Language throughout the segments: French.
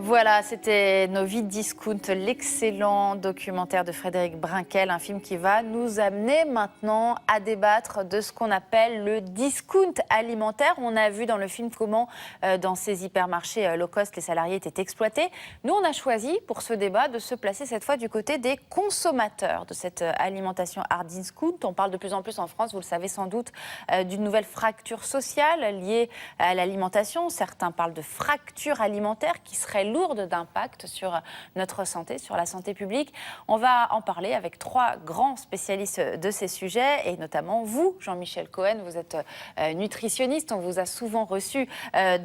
Voilà, c'était Nos vies discount, l'excellent documentaire de Frédéric Brinquel, un film qui va nous amener maintenant à débattre de ce qu'on appelle le discount alimentaire. On a vu dans le film comment dans ces hypermarchés low cost, les salariés étaient exploités. Nous, on a choisi pour ce débat de se placer cette fois du côté des consommateurs de cette alimentation hard discount. On parle de plus en plus en France, vous le savez sans doute, d'une nouvelle fracture sociale liée à l'alimentation. Certains parlent de fracture alimentaire qui serait lourde d'impact sur notre santé, sur la santé publique. On va en parler avec trois grands spécialistes de ces sujets et notamment vous, Jean-Michel Cohen, vous êtes nutritionniste, on vous a souvent reçu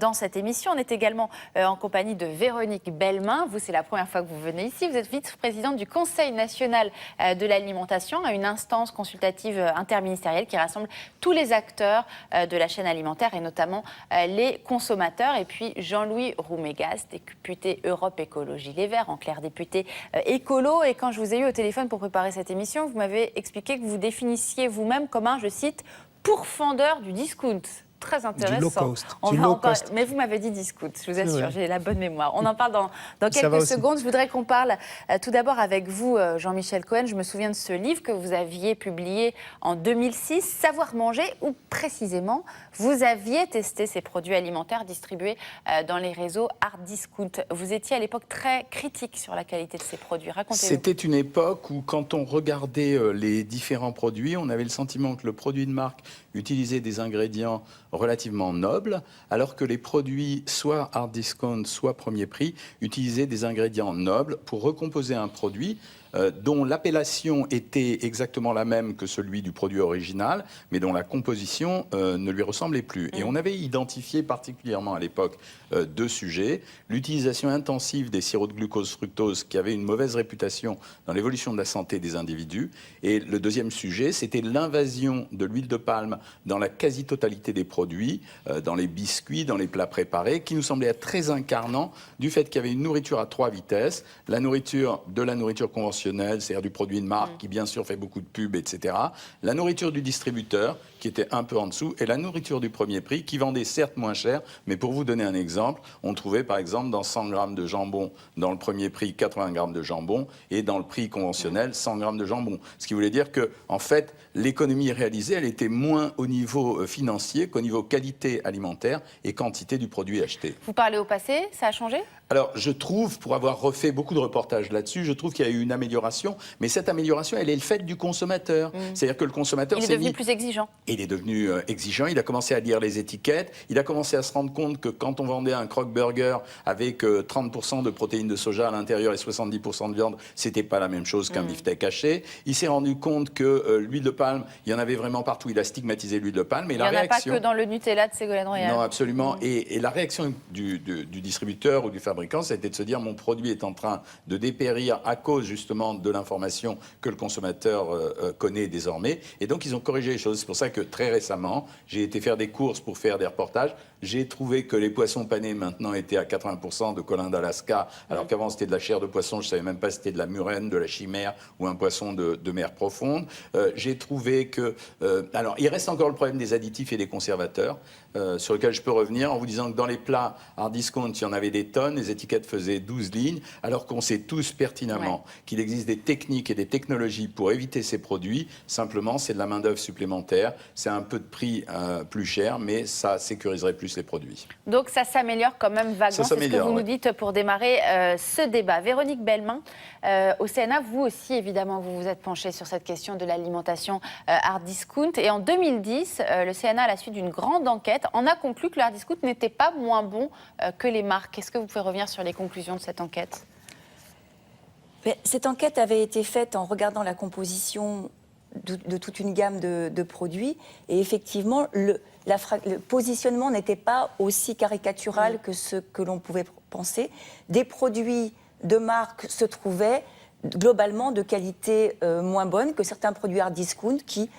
dans cette émission. On est également en compagnie de Véronique Bellemin. Vous, c'est la première fois que vous venez ici. Vous êtes vice-présidente du Conseil national de l'alimentation, une instance consultative interministérielle qui rassemble tous les acteurs de la chaîne alimentaire et notamment les consommateurs. Et puis Jean-Louis Roumégas, député Europe Écologie Les Verts, en clair député écolo. Et quand je vous ai eu au téléphone pour préparer cette émission, vous m'avez expliqué que vous définissiez vous-même comme un, je cite, pourfendeur du discount. Très intéressant. Du low cost. Mais vous m'avez dit discount, je vous assure, j'ai la bonne mémoire. On en parle dans quelques secondes. Je voudrais qu'on parle tout d'abord avec vous, Jean-Michel Cohen. Je me souviens de ce livre que vous aviez publié en 2006, Savoir manger, où précisément vous aviez testé ces produits alimentaires distribués dans les réseaux hard discount. Vous étiez à l'époque très critique sur la qualité de ces produits. Racontez-nous. C'était une époque où, quand on regardait les différents produits, on avait le sentiment que le produit de marque utilisait des ingrédients relativement nobles, alors que les produits soit hard discount, soit premier prix, utilisaient des ingrédients nobles pour recomposer un produit dont l'appellation était exactement la même que celui du produit original, mais dont la composition ne lui ressemblait plus. Et on avait identifié particulièrement à l'époque deux sujets. L'utilisation intensive des sirops de glucose-fructose, qui avait une mauvaise réputation dans l'évolution de la santé des individus. Et le deuxième sujet, c'était l'invasion de l'huile de palme dans la quasi-totalité des produits, dans les biscuits, dans les plats préparés, qui nous semblait être très incarnant du fait qu'il y avait une nourriture à trois vitesses, la nourriture conventionnelle, c'est-à-dire du produit de marque qui bien sûr fait beaucoup de pubs, etc. La nourriture du distributeur qui était un peu en dessous et la nourriture du premier prix qui vendait certes moins cher, mais pour vous donner un exemple, on trouvait par exemple dans 100 grammes de jambon, dans le premier prix 80 grammes de jambon et dans le prix conventionnel 100 grammes de jambon. Ce qui voulait dire que en fait l'économie réalisée, elle était moins au niveau financier qu'au niveau qualité alimentaire et quantité du produit acheté. Vous parlez au passé, ça a changé ? Alors, je trouve, pour avoir refait beaucoup de reportages là-dessus, je trouve qu'il y a eu une amélioration, mais cette amélioration, elle est le fait du consommateur. C'est-à-dire que le consommateur... Il est devenu plus exigeant. Il est devenu exigeant, il a commencé à lire les étiquettes, il a commencé à se rendre compte que quand on vendait un croque-burger avec 30% de protéines de soja à l'intérieur et 70% de viande, c'était pas la même chose qu'un beefsteak haché. Il s'est rendu compte que l'huile de palme, il y en avait vraiment partout, il a stigmatisé l'huile de palme. Et il n'y en a pas que dans le Nutella de Ségolène Royal. Non, absolument. Et la réaction du distributeur ou du fabricant, c'était de se dire mon produit est en train de dépérir à cause justement de l'information que le consommateur connaît désormais. Et donc ils ont corrigé les choses. C'est pour ça que très récemment, j'ai été faire des courses pour faire des reportages. J'ai trouvé que les poissons panés maintenant étaient à 80% de colin d'Alaska, alors qu'avant c'était de la chair de poisson, je ne savais même pas si c'était de la murène, de la chimère ou un poisson de mer profonde. J'ai trouvé que... alors il reste encore le problème des additifs et des conservateurs, sur lequel je peux revenir en vous disant que dans les plats hard discount, il y en avait des tonnes, les étiquettes faisaient 12 lignes, alors qu'on sait tous pertinemment qu'il existe des techniques et des technologies pour éviter ces produits. Simplement, c'est de la main-d'œuvre supplémentaire, c'est un peu de prix plus cher, mais ça sécuriserait plus les produits. Donc ça s'améliore quand même vaguement, c'est ce que vous nous dites pour démarrer ce débat. Véronique Bellemin, au Sénat, vous aussi évidemment, vous vous êtes penchée sur cette question de l'alimentation hard discount. Et en 2010, le Sénat, à la suite d'une grande enquête, en a conclu que le hard discount n'était pas moins bon que les marques. Est-ce que vous pouvez revenir sur les conclusions de cette enquête ? Cette enquête avait été faite en regardant la composition de toute une gamme de produits. Et effectivement, le positionnement n'était pas aussi caricatural que ce que l'on pouvait penser. Des produits de marque se trouvaient globalement de qualité moins bonne que certains produits hard discount qui,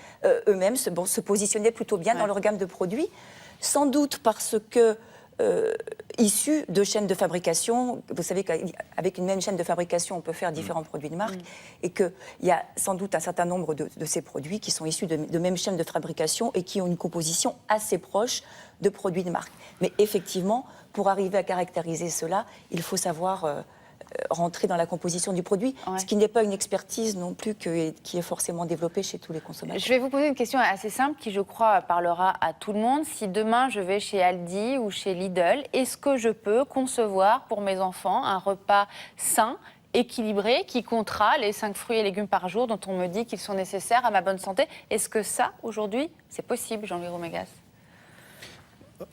eux-mêmes, se positionnaient plutôt bien dans leur gamme de produits. Sans doute parce que issus de chaînes de fabrication. Vous savez qu'avec une même chaîne de fabrication, on peut faire différents produits de marque et qu'il y a sans doute un certain nombre de ces produits qui sont issus de même chaîne de fabrication et qui ont une composition assez proche de produits de marque. Mais effectivement, pour arriver à caractériser cela, il faut savoir rentrer dans la composition du produit, ce qui n'est pas une expertise non plus qui est forcément développée chez tous les consommateurs. Je vais vous poser une question assez simple qui, je crois, parlera à tout le monde. Si demain je vais chez Aldi ou chez Lidl, est-ce que je peux concevoir pour mes enfants un repas sain, équilibré, qui comptera les 5 fruits et légumes par jour dont on me dit qu'ils sont nécessaires à ma bonne santé? Est-ce que ça, aujourd'hui, c'est possible, Jean-Louis Romegas?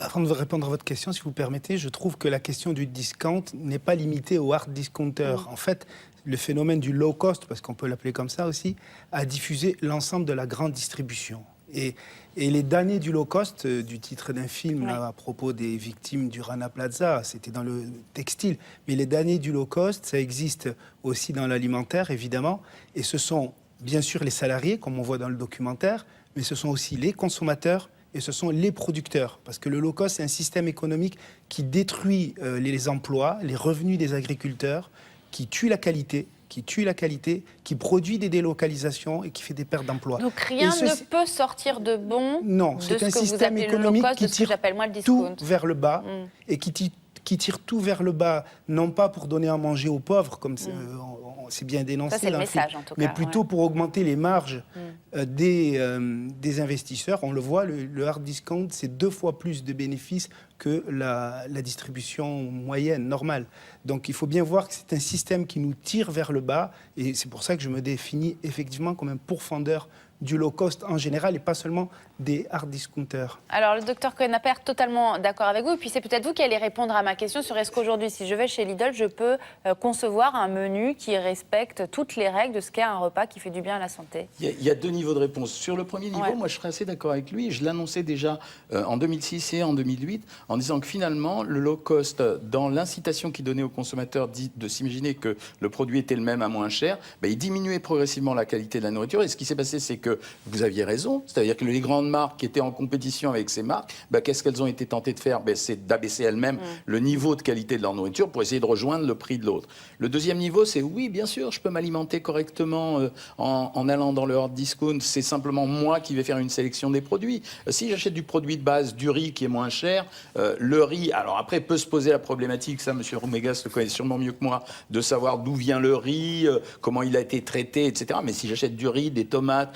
Avant de répondre à votre question, si vous permettez, je trouve que la question du discount n'est pas limitée aux hard discounters. En fait, le phénomène du low cost, parce qu'on peut l'appeler comme ça aussi, a diffusé l'ensemble de la grande distribution. Et les damnés du low cost, du titre d'un film là, à propos des victimes du Rana Plaza, c'était dans le textile. Mais les damnés du low cost, ça existe aussi dans l'alimentaire, évidemment. Et ce sont bien sûr les salariés, comme on voit dans le documentaire, mais ce sont aussi les consommateurs, et ce sont les producteurs. Parce que le low cost, c'est un système économique qui détruit les emplois, les revenus des agriculteurs, qui tue la qualité, qui produit des délocalisations et qui fait des pertes d'emplois. Donc rien ne peut sortir de bon non, de c'est un ce que système vous appelez économique le low cost, qui de ce que tire j'appelle moi le discount. tout vers le bas et qui tire tout vers le bas, non pas pour donner à manger aux pauvres, comme c'est bien dénoncé. Ça, c'est le message, en tout cas. Mais plutôt pour augmenter les marges des investisseurs. On le voit, le hard discount, c'est 2 fois plus de bénéfices que la distribution moyenne, normale. Donc il faut bien voir que c'est un système qui nous tire vers le bas, et c'est pour ça que je me définis effectivement comme un pourfendeur du low cost en général et pas seulement des hard discounters. Alors, le docteur Cohen-Appert, totalement d'accord avec vous. Et puis, c'est peut-être vous qui allez répondre à ma question sur est-ce qu'aujourd'hui, si je vais chez Lidl, je peux concevoir un menu qui respecte toutes les règles de ce qu'est un repas qui fait du bien à la santé? Il y a 2 niveaux de réponse. Sur le premier niveau, moi, je serais assez d'accord avec lui. Je l'annonçais déjà en 2006 et en 2008 en disant que finalement, le low cost, dans l'incitation qu'il donnait aux consommateurs de s'imaginer que le produit était le même à moins cher, il diminuait progressivement la qualité de la nourriture. Et ce qui s'est passé, c'est que vous aviez raison. C'est-à-dire que les grandes marques qui étaient en compétition avec ces marques, qu'est-ce qu'elles ont été tentées de faire? C'est d'abaisser elles-mêmes le niveau de qualité de leur nourriture pour essayer de rejoindre le prix de l'autre. Le deuxième niveau, c'est oui, bien sûr, je peux m'alimenter correctement en allant dans le hard discount. C'est simplement moi qui vais faire une sélection des produits. Si j'achète du produit de base, du riz qui est moins cher, le riz, alors après peut se poser la problématique, ça, M. Romegas le connaît sûrement mieux que moi, de savoir d'où vient le riz, comment il a été traité, etc. Mais si j'achète du riz, des tomates,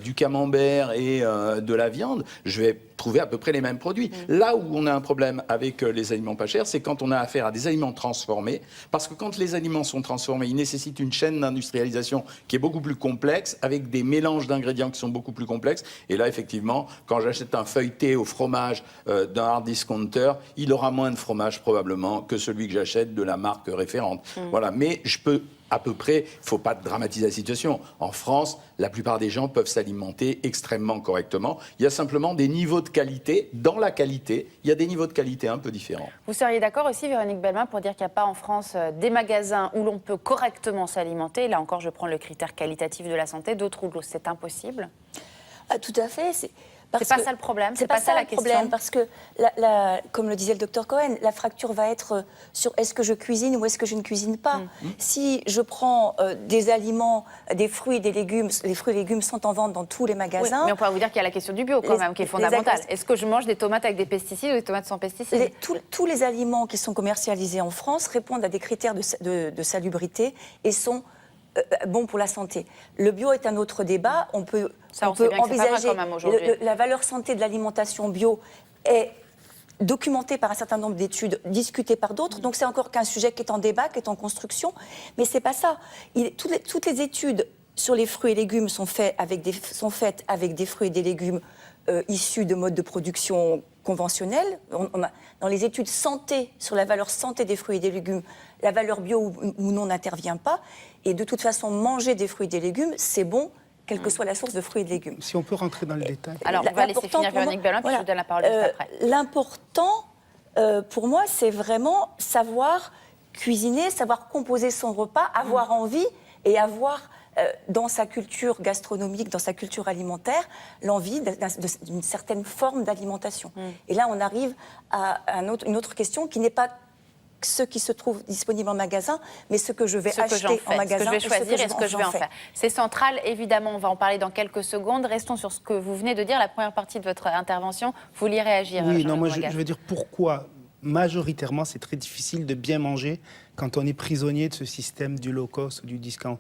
du camembert et de la viande, je vais trouver à peu près les mêmes produits. Là où on a un problème avec les aliments pas chers, c'est quand on a affaire à des aliments transformés, parce que quand les aliments sont transformés, ils nécessitent une chaîne d'industrialisation qui est beaucoup plus complexe, avec des mélanges d'ingrédients qui sont beaucoup plus complexes. Et là, effectivement, quand j'achète un feuilleté au fromage d'un hard discounter, il aura moins de fromage probablement que celui que j'achète de la marque référente. Voilà, mais je peux à peu près, il ne faut pas dramatiser la situation. En France, la plupart des gens peuvent s'alimenter extrêmement correctement. Il y a simplement des niveaux de qualité. Dans la qualité, il y a des niveaux de qualité un peu différents. Vous seriez d'accord aussi, Véronique Bellemin, pour dire qu'il n'y a pas en France des magasins où l'on peut correctement s'alimenter? Là encore, je prends le critère qualitatif de la santé. D'autres où c'est impossible? Tout à fait. C'est pas ça le problème, c'est pas ça la question. Parce que, comme le disait le docteur Cohen, la fracture va être sur est-ce que je cuisine ou est-ce que je ne cuisine pas. Si je prends des aliments, des fruits et des légumes, les fruits et légumes sont en vente dans tous les magasins. Oui, mais on peut vous dire qu'il y a la question du bio quand même, qui est fondamentale. Est-ce que je mange des tomates avec des pesticides ou des tomates sans pesticides? Tous les aliments qui sont commercialisés en France répondent à des critères de salubrité et sont bon pour la santé. Le bio est un autre débat. On peut envisager la valeur santé de l'alimentation bio est documentée par un certain nombre d'études, discutée par d'autres. Donc c'est encore qu'un sujet qui est en débat, qui est en construction. Mais c'est pas ça. Toutes les études sur les fruits et légumes sont faites avec des fruits et des légumes issus de modes de production conventionnels. Dans les études santé, sur la valeur santé des fruits et des légumes, la valeur bio ou non n'intervient pas. Et de toute façon, manger des fruits et des légumes, c'est bon, quelle que soit la source de fruits et de légumes. Si on peut rentrer dans le détail. Alors, on va laisser finir Véronique Bellemin, puis je vous donne la parole juste après. L'important, pour moi, c'est vraiment savoir cuisiner, savoir composer son repas, avoir envie et avoir dans sa culture gastronomique, dans sa culture alimentaire, l'envie d'une certaine forme d'alimentation. Et là, on arrive à une autre question qui n'est pas ce qui se trouve disponible en magasin, mais ce que je vais acheter en magasin. Ce que je vais choisir et ce que je vais en faire. C'est central, évidemment, on va en parler dans quelques secondes. Restons sur ce que vous venez de dire, la première partie de votre intervention. Vous vouliez réagir? Oui, non, moi je veux dire pourquoi majoritairement, c'est très difficile de bien manger quand on est prisonnier de ce système du low cost ou du discount.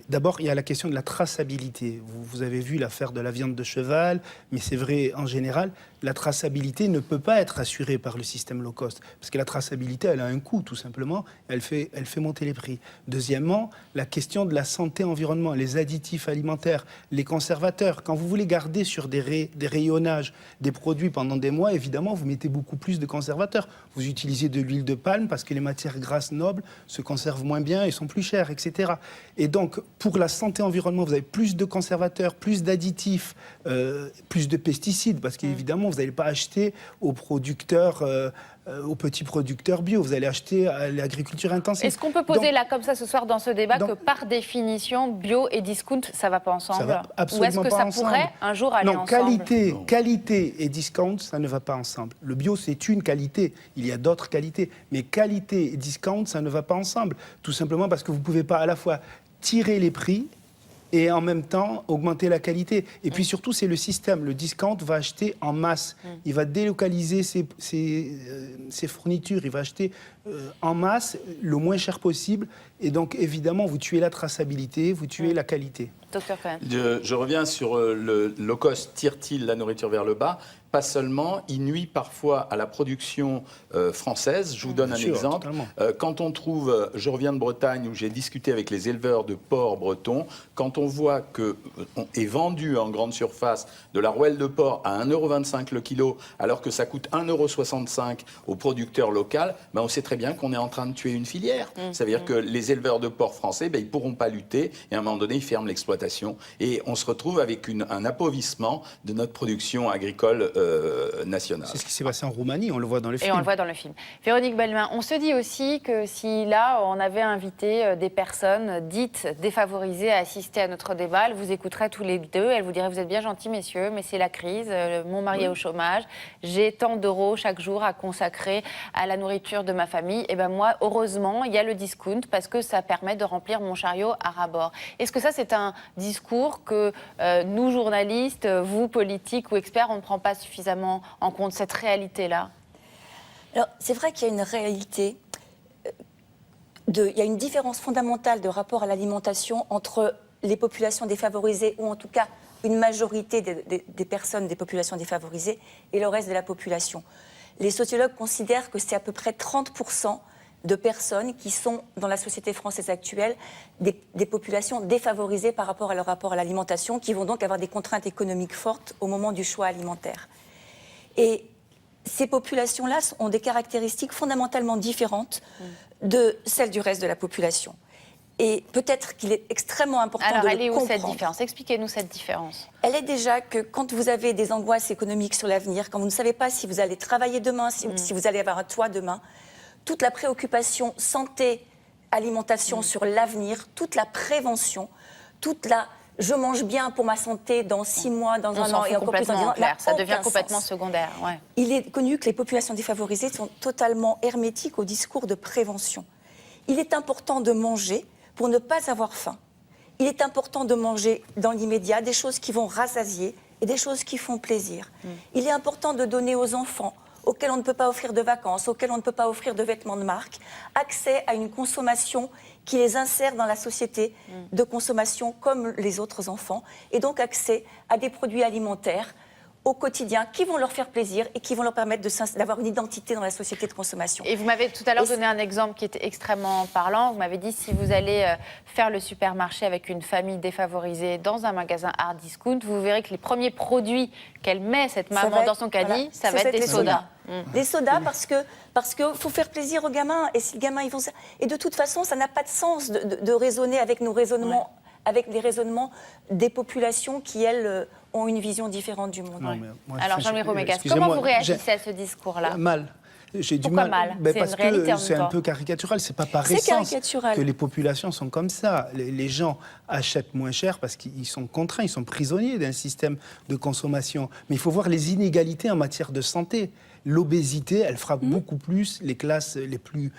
D'abord, il y a la question de la traçabilité. Vous avez vu l'affaire de la viande de cheval, mais c'est vrai en général, la traçabilité ne peut pas être assurée par le système low cost, parce que la traçabilité, elle a un coût, tout simplement, elle fait monter les prix. Deuxièmement, la question de la santé-environnement, les additifs alimentaires, les conservateurs. Quand vous voulez garder sur des rayonnages des produits pendant des mois, évidemment, vous mettez beaucoup plus de conservateurs. Vous utilisez de l'huile de palme parce que les matières grasses nobles se conservent moins bien et sont plus chères, etc. Et donc, pour la santé-environnement, vous avez plus de conservateurs, plus d'additifs, plus de pesticides, parce qu'évidemment, vous n'allez pas acheter aux producteurs, aux petits producteurs bio, vous allez acheter à l'agriculture intensive. Est-ce qu'on peut poser là, comme ça, ce soir, dans ce débat, que par définition, bio et discount, ça ne va pas ensemble? Ça va absolument Ou est-ce que ça pourrait un jour aller ensemble? Qualité et discount, ça ne va pas ensemble. Le bio, c'est une qualité. Il y a d'autres qualités. Mais qualité et discount, ça ne va pas ensemble. Tout simplement parce que vous ne pouvez pas à la fois tirer les prix et en même temps augmenter la qualité. Et puis surtout, c'est le système. Le discount va acheter en masse. Il va délocaliser ses fournitures. Il va acheter en masse le moins cher possible. Et donc, évidemment, vous tuez la traçabilité, vous tuez la qualité. Docteur Cohen. Je reviens sur le low cost. Tire-t-il la nourriture vers le bas? Pas seulement, il nuit parfois à la production française. Je vous donne un exemple. Quand on trouve, je reviens de Bretagne où j'ai discuté avec les éleveurs de porc bretons, quand on voit que est vendu en grande surface de la rouelle de porc à 1,25 € le kilo, alors que ça coûte 1,65 € au producteur local, ben on sait très bien qu'on est en train de tuer une filière. Ça veut dire que les éleveurs de porc français, ben, ils ne pourront pas lutter et à un moment donné, ils ferment l'exploitation. Et on se retrouve avec un appauvrissement de notre production agricole nationale. C'est ce qui s'est passé en Roumanie, on le voit dans le film. Et on le voit dans le film. Véronique Bellemin, on se dit aussi que si là, on avait invité des personnes dites défavorisées à assister à notre débat, elles vous écouteraient tous les deux, elles vous diraient: vous êtes bien gentils, messieurs, mais c'est la crise, mon mari est au chômage, j'ai tant d'euros chaque jour à consacrer à la nourriture de ma famille. Et ben moi, heureusement, il y a le discount parce que ça permet de remplir mon chariot à ras-bord. Est-ce que ça, c'est un discours que nous, journalistes, vous, politiques ou experts, on ne prend pas suffisamment en compte, cette réalité-là? Alors, c'est vrai qu'il y a une réalité, il y a une différence fondamentale de rapport à l'alimentation entre les populations défavorisées, ou en tout cas une majorité des personnes des populations défavorisées, et le reste de la population. Les sociologues considèrent que c'est à peu près 30% de personnes qui sont, dans la société française actuelle, des populations défavorisées par rapport à leur rapport à l'alimentation, qui vont donc avoir des contraintes économiques fortes au moment du choix alimentaire. Et ces populations-là ont des caractéristiques fondamentalement différentes de celles du reste de la population. Et peut-être qu'il est extrêmement important de le comprendre. Alors, elle est où cette différence? Expliquez-nous cette différence. Elle est déjà que quand vous avez des angoisses économiques sur l'avenir, quand vous ne savez pas si vous allez travailler demain, si vous allez avoir un toit demain, toute la préoccupation santé, alimentation sur l'avenir, toute la prévention, toute la « je mange bien pour ma santé dans 6 mois, dans un an et encore plus dans 10 ans », ça devient complètement secondaire. Ouais. Il est connu que les populations défavorisées sont totalement hermétiques au discours de prévention. Il est important de manger pour ne pas avoir faim. Il est important de manger dans l'immédiat des choses qui vont rassasier et des choses qui font plaisir. Il est important de donner aux enfants auxquels on ne peut pas offrir de vacances, auxquels on ne peut pas offrir de vêtements de marque, accès à une consommation qui les insère dans la société de consommation comme les autres enfants, et donc accès à des produits alimentaires au quotidien qui vont leur faire plaisir et qui vont leur permettre d'avoir une identité dans la société de consommation. Et vous m'avez tout à l'heure donné un exemple qui était extrêmement parlant. Vous m'avez dit, si vous allez faire le supermarché avec une famille défavorisée dans un magasin hard discount, vous verrez que les premiers produits qu'elle met, cette maman, dans son caddie, ça va être des sodas. Des sodas parce que faut faire plaisir aux gamins. Et si le gamin, et de toute façon, ça n'a pas de sens de raisonner avec nos raisonnements, avec les raisonnements des populations qui, elles, ont une vision différente du monde. Alors, Jean-Louis Romégas, comment vous réagissez à ce discours-là? Mal. J'ai du Pourquoi mal. mal? Parce que c'est un peu caricatural. C'est pas par essence que les populations sont comme ça. Les gens achètent moins cher parce qu'ils sont contraints, ils sont prisonniers d'un système de consommation. Mais il faut voir les inégalités en matière de santé. L'obésité, elle frappe beaucoup plus les classes les plus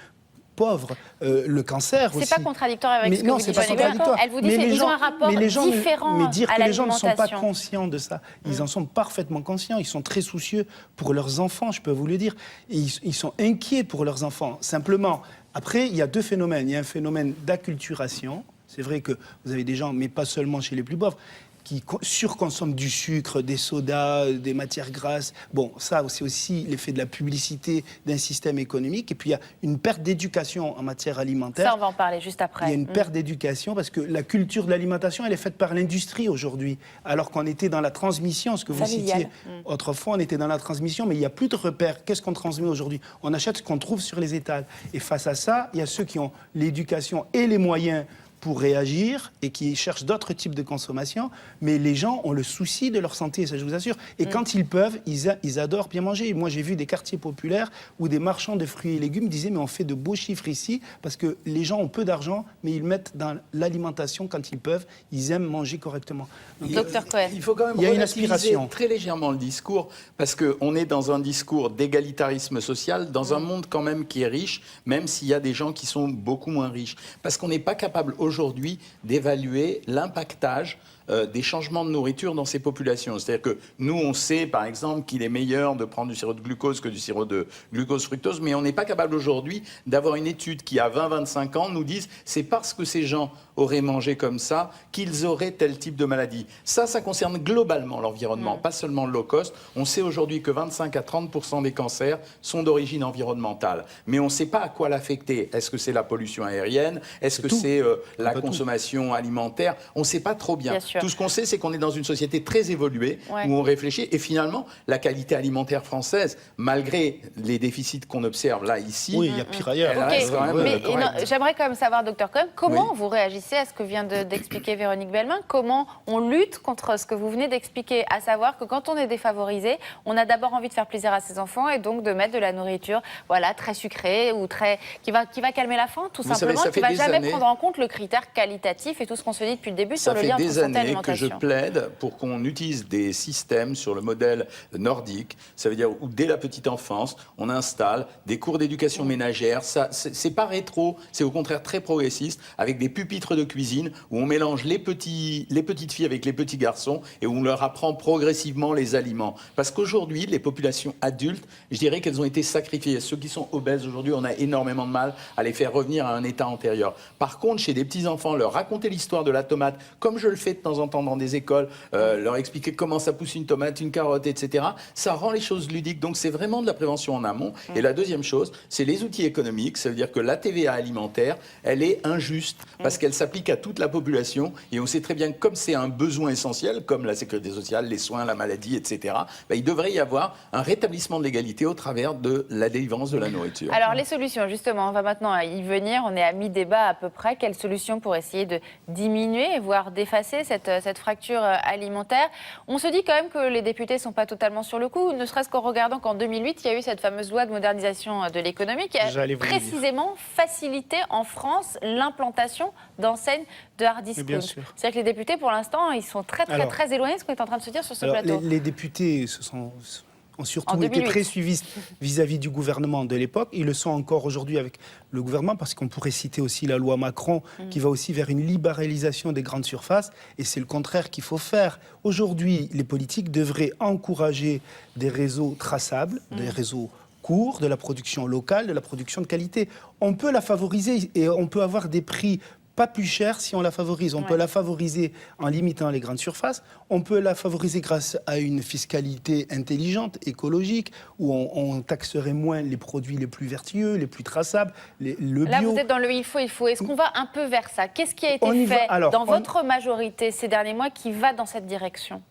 pauvres, le cancer aussi. C'est pas contradictoire avec Mais ce que non, vous c'est dites, pas Jeanne Hubert. contradictoire. Elle vous dit Mais les qu'ils gens- ont un rapport mais les gens- différent mais dire à que les gens ne sont pas l'alimentation. conscients de ça, ils en sont parfaitement conscients. Ils sont très soucieux pour leurs enfants, je peux vous le dire. Et ils sont inquiets pour leurs enfants. Simplement, après, il y a deux phénomènes. Il y a un phénomène d'acculturation. C'est vrai que vous avez des gens, mais pas seulement chez les plus pauvres, qui surconsomment du sucre, des sodas, des matières grasses. Bon, ça, c'est aussi l'effet de la publicité d'un système économique. Et puis, il y a une perte d'éducation en matière alimentaire. Ça, on va en parler juste après. Il y a une perte d'éducation parce que la culture de l'alimentation, elle est faite par l'industrie aujourd'hui. Alors qu'on était dans la transmission, ce que vous Familial. citiez. Autrefois, on était dans la transmission, mais il n'y a plus de repères. Qu'est-ce qu'on transmet aujourd'hui? On achète ce qu'on trouve sur les étals. Et face à ça, il y a ceux qui ont l'éducation et les moyens pour réagir et qui cherchent d'autres types de consommation, mais les gens ont le souci de leur santé, ça je vous assure. Et quand ils peuvent, ils adorent bien manger. Moi j'ai vu des quartiers populaires où des marchands de fruits et légumes disaient mais on fait de beaux chiffres ici parce que les gens ont peu d'argent, mais ils mettent dans l'alimentation quand ils peuvent, ils aiment manger correctement. Donc, Docteur Cohen. Il faut quand même Il y a une relativiser aspiration. très légèrement le discours, parce qu'on est dans un discours d'égalitarisme social, dans un monde quand même qui est riche, même s'il y a des gens qui sont beaucoup moins riches. Parce qu'on n'est pas capable aujourd'hui d'évaluer l'impactage des changements de nourriture dans ces populations. C'est-à-dire que nous, on sait, par exemple, qu'il est meilleur de prendre du sirop de glucose que du sirop de glucose-fructose, mais on n'est pas capable aujourd'hui d'avoir une étude qui, à 20-25 ans, nous dise c'est parce que ces gens auraient mangé comme ça qu'ils auraient tel type de maladie. Ça concerne globalement l'environnement, pas seulement le low cost. On sait aujourd'hui que 25 à 30% des cancers sont d'origine environnementale, mais on ne sait pas à quoi l'affecter. Est-ce que c'est la pollution aérienne? Est-ce que c'est la consommation alimentaire? On ne sait pas trop bien. Bien sûr. Tout ce qu'on sait, c'est qu'on est dans une société très évoluée, Ouais. où on réfléchit. Et finalement, la qualité alimentaire française, malgré les déficits qu'on observe là, ici, oui, il y a pire ailleurs. Elle Ok, reste quand même mais correcte. j'aimerais quand même savoir, docteur Cohen, comment Oui. vous réagissez à ce que vient d'expliquer Véronique Bellemin? Comment on lutte contre ce que vous venez d'expliquer, à savoir que quand on est défavorisé, on a d'abord envie de faire plaisir à ses enfants et donc de mettre de la nourriture, voilà, très sucrée ou très qui va calmer la faim, tout Vous savez, simplement, ça qui fait va des jamais années- prendre en compte le critère qualitatif et tout ce qu'on se dit depuis le début Ça sur le fait lien entre des santé et années que je alimentation. plaide pour qu'on utilise des systèmes sur le modèle nordique. Ça veut dire où dès la petite enfance, on installe des cours d'éducation ménagère. Ça, c'est pas rétro, c'est au contraire très progressiste, avec des pupitres de cuisine où on mélange les petites filles avec les petits garçons et où on leur apprend progressivement les aliments. Parce qu'aujourd'hui, les populations adultes, je dirais qu'elles ont été sacrifiées. Ceux qui sont obèses aujourd'hui, on a énormément de mal à les faire revenir à un état antérieur. Par contre, chez des petits-enfants, leur raconter l'histoire de la tomate, comme je le fais de temps en temps dans des écoles, leur expliquer comment ça pousse une tomate, une carotte, etc., ça rend les choses ludiques. Donc c'est vraiment de la prévention en amont. Et la deuxième chose, c'est les outils économiques. Ça veut dire que la TVA alimentaire, elle est injuste parce qu'elle s'applique à toute la population. Et on sait très bien que comme c'est un besoin essentiel, comme la sécurité sociale, les soins, la maladie, etc., il devrait y avoir un rétablissement de l'égalité au travers de la délivrance de la nourriture. Alors les solutions, justement, on va maintenant y venir. On est à mi-débat à peu près. Quelles solutions pour essayer de diminuer, voire d'effacer cette fracture alimentaire? On se dit quand même que les députés ne sont pas totalement sur le coup, ne serait-ce qu'en regardant qu'en 2008, il y a eu cette fameuse loi de modernisation de l'économie qui a J'allais vous le dire. précisément facilité en France l'implantation d'enseignes de hard Mais discount. bien sûr. C'est-à-dire que les députés, pour l'instant, ils sont très Alors, éloignés de ce qu'on est en train de se dire sur ce Alors, plateau. les députés ont surtout En été 2008. très suivistes vis-à-vis du gouvernement de l'époque. Ils le sont encore aujourd'hui avec le gouvernement, parce qu'on pourrait citer aussi la loi Macron, qui va aussi vers une libéralisation des grandes surfaces. Et c'est le contraire qu'il faut faire. Aujourd'hui, les politiques devraient encourager des réseaux traçables, des réseaux courts, de la production locale, de la production de qualité. On peut la favoriser et on peut avoir des prix pas plus cher si on la favorise. On peut la favoriser en limitant les grandes surfaces. On peut la favoriser grâce à une fiscalité intelligente, écologique, où on taxerait moins les produits les plus vertueux, les plus traçables, le Là, bio. vous êtes dans le il faut. Est-ce qu'on va un peu vers ça? Qu'est-ce qui a On été y va. fait Alors, dans on- votre majorité ces derniers mois qui va dans cette direction?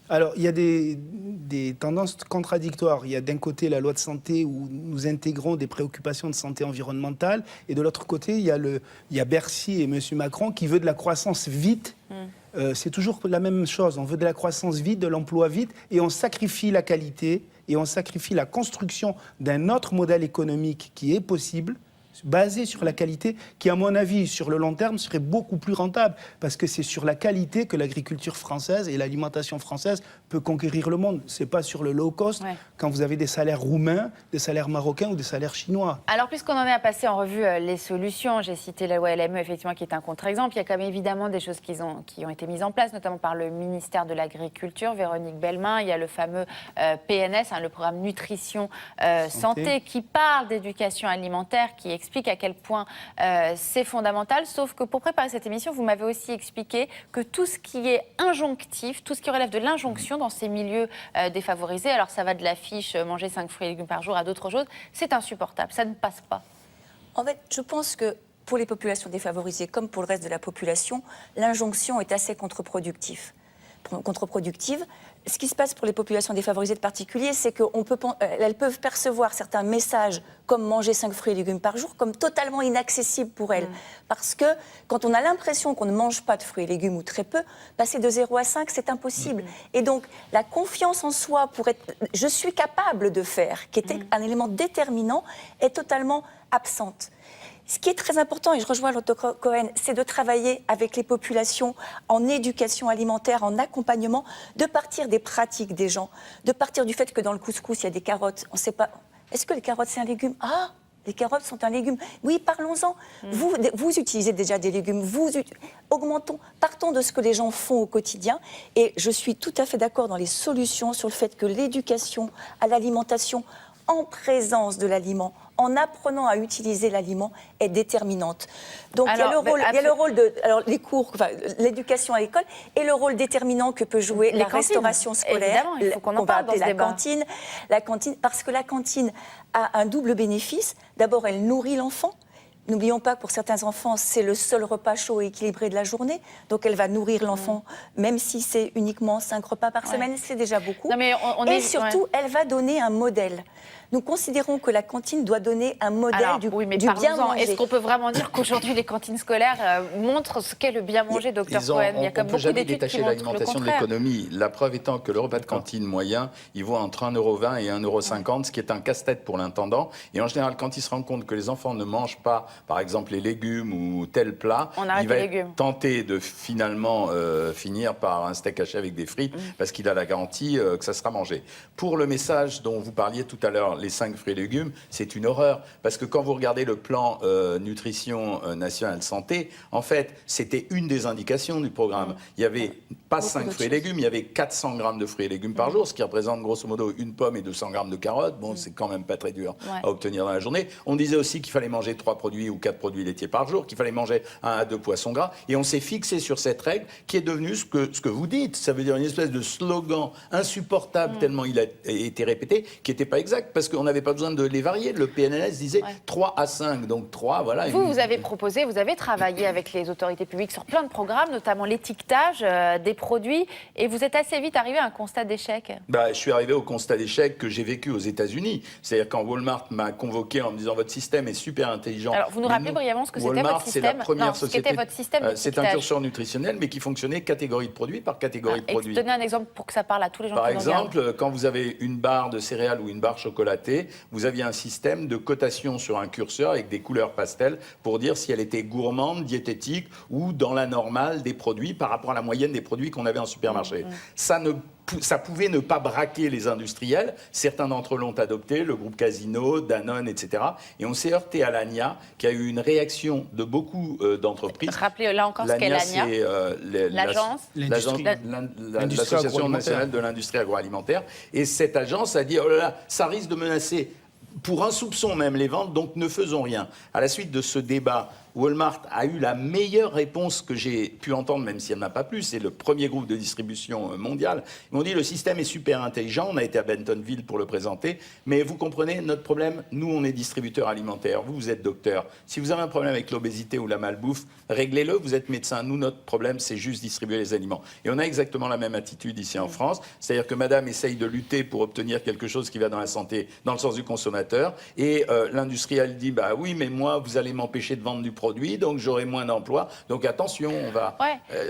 Alors, il y a des tendances contradictoires. Il y a d'un côté la loi de santé où nous intégrons des préoccupations de santé environnementale, et de l'autre côté, il y a Bercy et M. Macron qui veut de la croissance vite. C'est toujours la même chose. On veut de la croissance vite, de l'emploi vite, et on sacrifie la qualité, et on sacrifie la construction d'un autre modèle économique qui est possible, basé sur la qualité, qui, à mon avis, sur le long terme, serait beaucoup plus rentable, parce que c'est sur la qualité que l'agriculture française et l'alimentation française peut conquérir le monde. C'est pas sur le low cost, quand vous avez des salaires roumains, des salaires marocains ou des salaires chinois. Alors, puisqu'on en est à passer en revue les solutions, j'ai cité la loi LME, effectivement, qui est un contre-exemple. Il y a quand même évidemment des choses qui ont été mises en place, notamment par le ministère de l'Agriculture, Véronique Bellemin. Il y a le fameux PNS, le programme Nutrition Santé, qui parle d'éducation alimentaire, qui explique à quel point c'est fondamental. Sauf que pour préparer cette émission, vous m'avez aussi expliqué que tout ce qui est injonctif, tout ce qui relève de l'injonction dans ces milieux défavorisés, alors ça va de la fiche manger 5 fruits et légumes par jour à d'autres choses, c'est insupportable, ça ne passe pas. En fait, je pense que pour les populations défavorisées, comme pour le reste de la population, l'injonction est assez contre-productive. Ce qui se passe pour les populations défavorisées de particulier, c'est qu'elles peuvent percevoir certains messages comme manger 5 fruits et légumes par jour comme totalement inaccessibles pour elles. Parce que quand on a l'impression qu'on ne mange pas de fruits et légumes ou très peu, passer de 0 à 5, c'est impossible. Et donc, la confiance en soi pour être « je suis capable de faire », qui était un élément déterminant, est totalement absente. Ce qui est très important, et je rejoins le Dr Cohen, c'est de travailler avec les populations en éducation alimentaire, en accompagnement, de partir des pratiques des gens, de partir du fait que dans le couscous, il y a des carottes. On ne sait pas, est-ce que les carottes, c'est un légume ? Ah, les carottes sont un légume. Oui, parlons-en. Vous utilisez déjà des légumes. Partons de ce que les gens font au quotidien. Et je suis tout à fait d'accord dans les solutions sur le fait que l'éducation à l'alimentation en présence de l'aliment, en apprenant à utiliser l'aliment, est déterminante. Donc il y a le rôle de les cours, l'éducation à l'école, et le rôle déterminant que peut jouer la restauration scolaire. Évidemment, il faut qu'on en parle dans ce débat. La cantine, parce que la cantine a un double bénéfice. D'abord, elle nourrit l'enfant. N'oublions pas que pour certains enfants, c'est le seul repas chaud et équilibré de la journée. Donc elle va nourrir l'enfant, même si c'est uniquement 5 repas par semaine, c'est déjà beaucoup. Non, mais surtout, elle va donner un modèle. Nous considérons que la cantine doit donner un modèle du bien manger. Est-ce qu'on peut vraiment dire qu'aujourd'hui, les cantines scolaires montrent ce qu'est le bien manger, docteur Cohen ? Il y a comme beaucoup d'études qui montrent le l'alimentation de contraire. l'économie. La preuve étant que le repas de cantine moyen, il vaut entre 1,20 € et 1,50 €, ce qui est un casse-tête pour l'intendant. Et en général, quand il se rend compte que les enfants ne mangent pas, par exemple, les légumes ou tel plat, il va tenter de finalement finir par un steak haché avec des frites, parce qu'il a la garantie que ça sera mangé. Pour le message dont vous parliez tout à l'heure, les 5 fruits et légumes, c'est une horreur. Parce que quand vous regardez le plan Nutrition Nationale Santé, en fait, c'était une des indications du programme. Il n'y avait pas 5 fruits et légumes, il y avait 400 grammes de fruits et légumes par jour, ce qui représente grosso modo une pomme et 200 grammes de carottes. Bon, c'est quand même pas très dur à obtenir dans la journée. On disait aussi qu'il fallait manger 3 produits ou 4 produits laitiers par jour, qu'il fallait manger 1 à 2 poissons gras. Et on s'est fixé sur cette règle qui est devenue ce que vous dites. Ça veut dire une espèce de slogan insupportable tellement il a été répété, qui n'était pas exact, parce qu'on n'avait pas besoin de les varier. Le PNLS disait 3 à 5, donc 3, voilà. Vous avez proposé, vous avez travaillé avec les autorités publiques sur plein de programmes, notamment l'étiquetage des produits, et vous êtes assez vite arrivé à un constat d'échec. Je suis arrivé au constat d'échec que j'ai vécu aux États-Unis. C'est-à-dire quand Walmart m'a convoqué en me disant votre système est super intelligent. Alors vous nous rappelez brièvement ce que c'était votre système ? C'est la première société. C'était votre système d'étiquetage. C'est un curseur nutritionnel, mais qui fonctionnait catégorie de produits par catégorie de produits. Donnez un exemple pour que ça parle à tous les gens Par qui nous regardent. exemple, quand vous avez une barre de céréales ou une barre chocolatée, vous aviez un système de cotation sur un curseur avec des couleurs pastel pour dire si elle était gourmande, diététique ou dans la normale des produits par rapport à la moyenne des produits qu'on avait en supermarché. Ça pouvait ne pas braquer les industriels. Certains d'entre eux l'ont adopté, le groupe Casino, Danone, etc. Et on s'est heurté à l'ANIA, qui a eu une réaction de beaucoup d'entreprises. Rappelez là encore ce qu'est l'ANIA. L'Association nationale de l'industrie agroalimentaire. Et cette agence a dit, oh là là, ça risque de menacer pour un soupçon même les ventes, donc ne faisons rien. À la suite de ce débat, Walmart a eu la meilleure réponse que j'ai pu entendre, même si elle n'a pas plu. C'est le premier groupe de distribution mondial. Ils m'ont dit le système est super intelligent. On a été à Bentonville pour le présenter. Mais vous comprenez, notre problème, nous, on est distributeur alimentaire. Vous êtes docteur. Si vous avez un problème avec l'obésité ou la malbouffe, réglez-le. Vous êtes médecin. Nous, notre problème, c'est juste distribuer les aliments. Et on a exactement la même attitude ici en France. C'est-à-dire que madame essaye de lutter pour obtenir quelque chose qui va dans la santé, dans le sens du consommateur. Et l'industriel dit, bah oui, mais moi, vous allez m'empêcher de vendre du produits, donc j'aurai moins d'emplois. Donc attention, on va.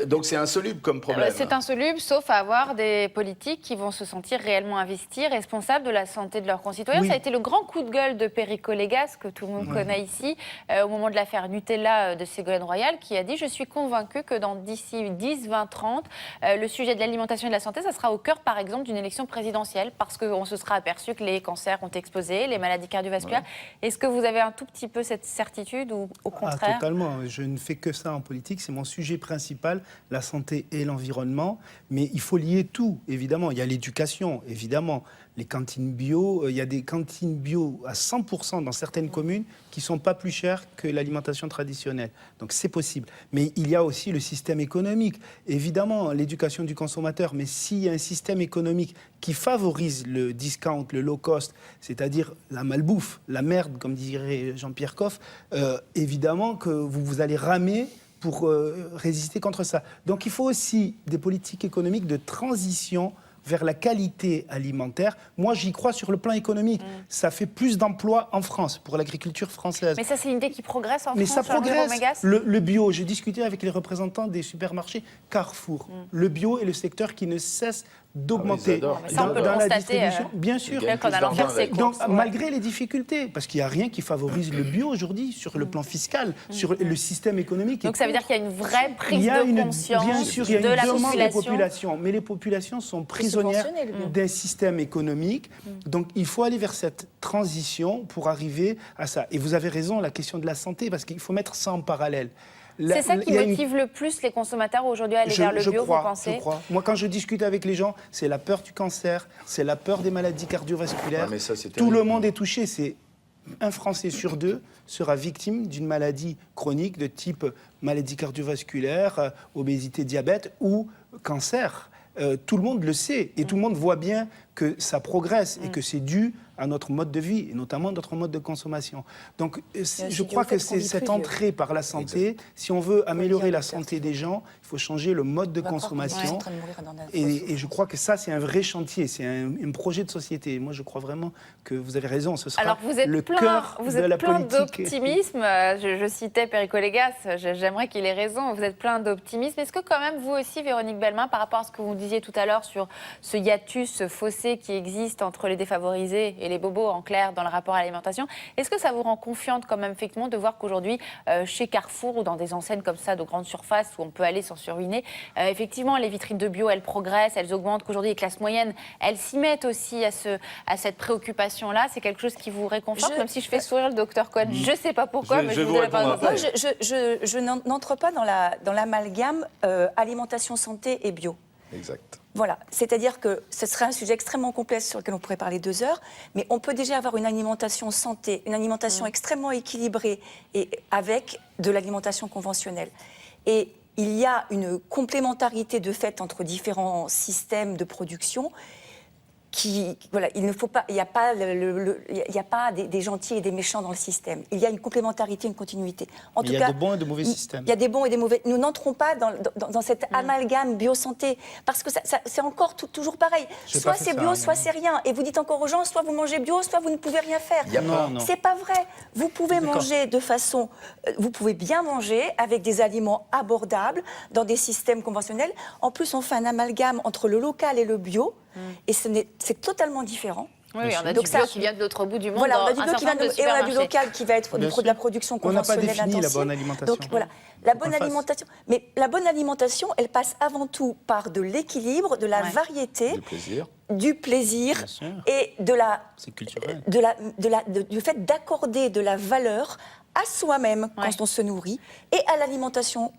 Donc c'est insoluble comme problème. C'est insoluble, sauf à avoir des politiques qui vont se sentir réellement investis, responsables de la santé de leurs concitoyens. Oui. Ça a été le grand coup de gueule de Perico Légas, que tout le monde connaît ici, au moment de l'affaire Nutella de Ségolène Royal, qui a dit « Je suis convaincu que d'ici 10, 20, 30, le sujet de l'alimentation et de la santé, ça sera au cœur, par exemple, d'une élection présidentielle, parce qu'on se sera aperçu que les cancers ont explosé, les maladies cardiovasculaires. Est-ce que vous avez un tout petit peu cette certitude ou au contraire Totalement. Je ne fais que ça en politique. C'est mon sujet principal, la santé et l'environnement. Mais il faut lier tout, évidemment. Il y a l'éducation, évidemment. Les cantines bio, il y a des cantines bio à 100% dans certaines communes qui ne sont pas plus chères que l'alimentation traditionnelle. Donc c'est possible. Mais il y a aussi le système économique. Évidemment, l'éducation du consommateur. Mais s'il y a un système économique qui favorise le discount, le low cost, c'est-à-dire la malbouffe, la merde, comme dirait Jean-Pierre Coff, évidemment que vous allez ramer pour résister contre ça. Donc il faut aussi des politiques économiques de transition vers la qualité alimentaire. Moi, j'y crois sur le plan économique. Ça fait plus d'emplois en France, pour l'agriculture française. Mais ça, c'est une idée qui progresse en Mais France. ça progresse. Le bio, j'ai discuté avec les représentants des supermarchés Carrefour. Le bio est le secteur qui ne cesse d'augmenter dans la distribution. Bien sûr. Donc, courses, malgré les difficultés, parce qu'il n'y a rien qui favorise le bio aujourd'hui sur le plan fiscal, sur le système économique. Donc ça veut dire qu'il y a une vraie prise de conscience bien sûr, il y a de une la demande des population. populations, mais les populations sont prisonnières d'un système économique. Donc il faut aller vers cette transition pour arriver à ça. Et vous avez raison, la question de la santé, parce qu'il faut mettre ça en parallèle. C'est ça qui motive le plus les consommateurs aujourd'hui à aller vers le bio, vous pensez ? Je crois. Moi, quand je discute avec les gens, c'est la peur du cancer, c'est la peur des maladies cardiovasculaires. mais ça, c'est Tout terrible. le monde est touché. C'est un Français sur deux sera victime d'une maladie chronique de type maladie cardiovasculaire, obésité, diabète ou cancer. Tout le monde le sait et tout le monde voit bien que ça progresse et que c'est dû à notre mode de vie, et notamment notre mode de consommation. Donc, je crois que c'est cette entrée par la santé. Si on veut améliorer la santé des gens, il faut changer le mode de consommation. Et je crois que ça, c'est un vrai chantier, c'est un projet de société. Moi, je crois vraiment que vous avez raison, ce sera le cœur de la politique. D'optimisme. Je citais Perico Légas, j'aimerais qu'il ait raison. Vous êtes plein d'optimisme. Est-ce que quand même, vous aussi, Véronique Bellemin, par rapport à ce que vous disiez tout à l'heure sur ce hiatus, ce fossé qui existe entre les défavorisés et les bobos, en clair, dans le rapport à l'alimentation, est-ce que ça vous rend confiante quand même, effectivement, de voir qu'aujourd'hui, chez Carrefour ou dans des enseignes comme ça de grande surface où on peut aller sans se ruiner, effectivement, les vitrines de bio, elles progressent, elles augmentent, qu'aujourd'hui, les classes moyennes, elles s'y mettent aussi à cette préoccupation-là. C'est quelque chose qui vous réconforte, même si je fais sourire le docteur Cohen. Je ne sais pas pourquoi, mais je vous la parole. Moi, je n'entre pas dans l'amalgame alimentation-santé et bio. Exact. Voilà, c'est-à-dire que ce serait un sujet extrêmement complexe sur lequel on pourrait parler 2 heures, mais on peut déjà avoir une alimentation santé, une alimentation extrêmement équilibrée et avec de l'alimentation conventionnelle. Et il y a une complémentarité de fait entre différents systèmes de production. Voilà, il ne faut pas, il n'y a pas, il y a pas des gentils et des méchants dans le système. Il y a une complémentarité, une continuité. En tout cas, il y a de bons et de mauvais systèmes. Il y a des bons et des mauvais. Nous n'entrons pas dans cet amalgame bio-santé, parce que c'est encore toujours pareil. Soit c'est bio, soit c'est rien. Et vous dites encore aux gens, soit vous mangez bio, soit vous ne pouvez rien faire. C'est pas vrai. Vous pouvez manger de façon... vous pouvez bien manger avec des aliments abordables, dans des systèmes conventionnels. En plus, on fait un amalgame entre le local et le bio, et c'est totalement différent. Oui, on a du bio qui vient de l'autre bout du monde. Voilà, on a du bio qui vient et on a du local qui va être de la production conventionnelle intensive. On n'a pas défini la bonne alimentation. Donc voilà, la bonne alimentation. Mais la bonne alimentation, elle passe avant tout par de l'équilibre, de la variété, du plaisir et de la, c'est culturel. du fait d'accorder de la valeur à soi-même quand on se nourrit et à l'alimentation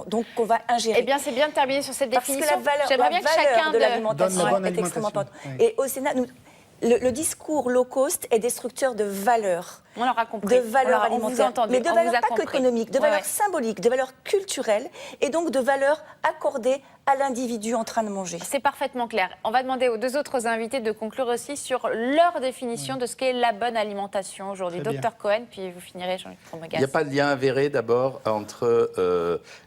donc qu'on va ingérer. Eh bien, c'est bien de terminer sur cette définition. Parce que la valeur de l'alimentation est extrêmement importante. Et au Sénat, le discours low cost est destructeur de valeurs. On l'aura compris. De valeurs alimentaires. Mais de valeurs pas qu'économiques, de valeurs Ouais. symboliques, de valeurs culturelles et donc de valeurs accordées à l'individu en train de manger. C'est parfaitement clair. On va demander aux deux autres invités de conclure aussi sur leur définition de ce qu'est la bonne alimentation aujourd'hui. Très bien. Docteur Cohen, puis vous finirez, Jean-Luc Promogas. Il n'y a pas de lien avéré d'abord entre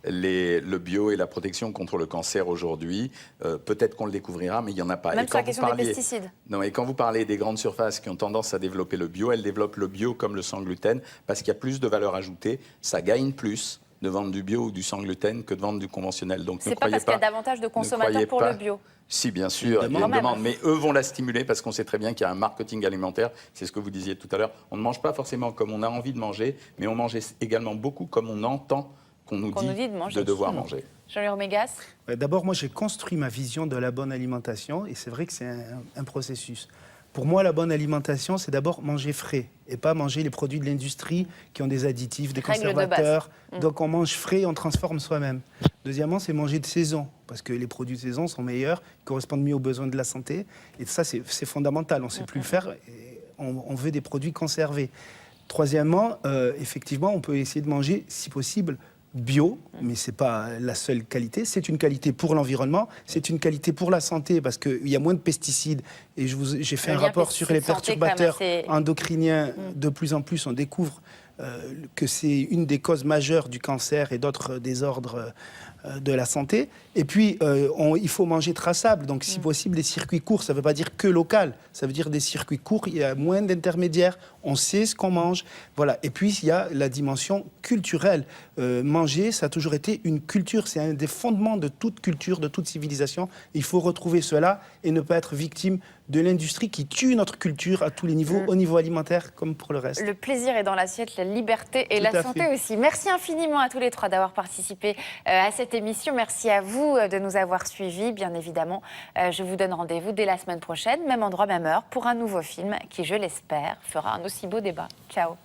le bio et la protection contre le cancer aujourd'hui. Peut-être qu'on le découvrira, mais il n'y en a pas. Même Et sur la quand question vous des parliez- pesticides. Non, et quand vous parlez des grandes surfaces qui ont tendance à développer le bio, elles développent le bio comme le sans gluten parce qu'il y a plus de valeur ajoutée. Ça gagne plus de vendre du bio ou du sans gluten que de vendre du conventionnel. Donc ne C'est pas croyez parce qu'il y a davantage de consommateurs croyez pour pas- le bio. Si, bien sûr, il y a Quand une même. demande, mais eux vont la stimuler parce qu'on sait très bien qu'il y a un marketing alimentaire. C'est ce que vous disiez tout à l'heure. On ne mange pas forcément comme on a envie de manger, mais on mange également beaucoup comme on entend qu'on nous dit de manger. devoir manger. Jean-Luc Promogas. D'abord, moi, j'ai construit ma vision de la bonne alimentation et c'est vrai que c'est un processus. Pour moi, la bonne alimentation, c'est d'abord manger frais et pas manger les produits de l'industrie qui ont des additifs, des Règle de conservateurs. base. Donc, on mange frais, on transforme soi-même. Deuxièmement, c'est manger de saison parce que les produits de saison sont meilleurs, correspondent mieux aux besoins de la santé. Et ça, c'est fondamental. On ne sait plus le faire. Et on veut des produits conservés. Troisièmement, effectivement, on peut essayer de manger, si possible, bio, mais ce n'est pas la seule qualité. C'est une qualité pour l'environnement, c'est une qualité pour la santé parce qu'il y a moins de pesticides. Et j'ai fait Le un lien rapport sur les pesticide-santé, quand même, perturbateurs assez- endocriniens. De plus en plus, on découvre que c'est une des causes majeures du cancer et d'autres désordres de la santé. Et puis, il faut manger traçable. Donc, si possible, les circuits courts, ça ne veut pas dire que local. Ça veut dire des circuits courts, il y a moins d'intermédiaires. On sait ce qu'on mange. Voilà. Et puis, il y a la dimension culturelle. Manger, ça a toujours été une culture. C'est un des fondements de toute culture, de toute civilisation. Il faut retrouver cela et ne pas être victime de l'industrie qui tue notre culture à tous les niveaux, au niveau alimentaire comme pour le reste. Le plaisir est dans l'assiette, la liberté et Tout la à santé fait. aussi. Merci infiniment à tous les trois d'avoir participé à cette émission. Merci à vous de nous avoir suivis. Bien évidemment, je vous donne rendez-vous dès la semaine prochaine, même endroit, même heure, pour un nouveau film qui, je l'espère, fera un aussi beau débat. Ciao.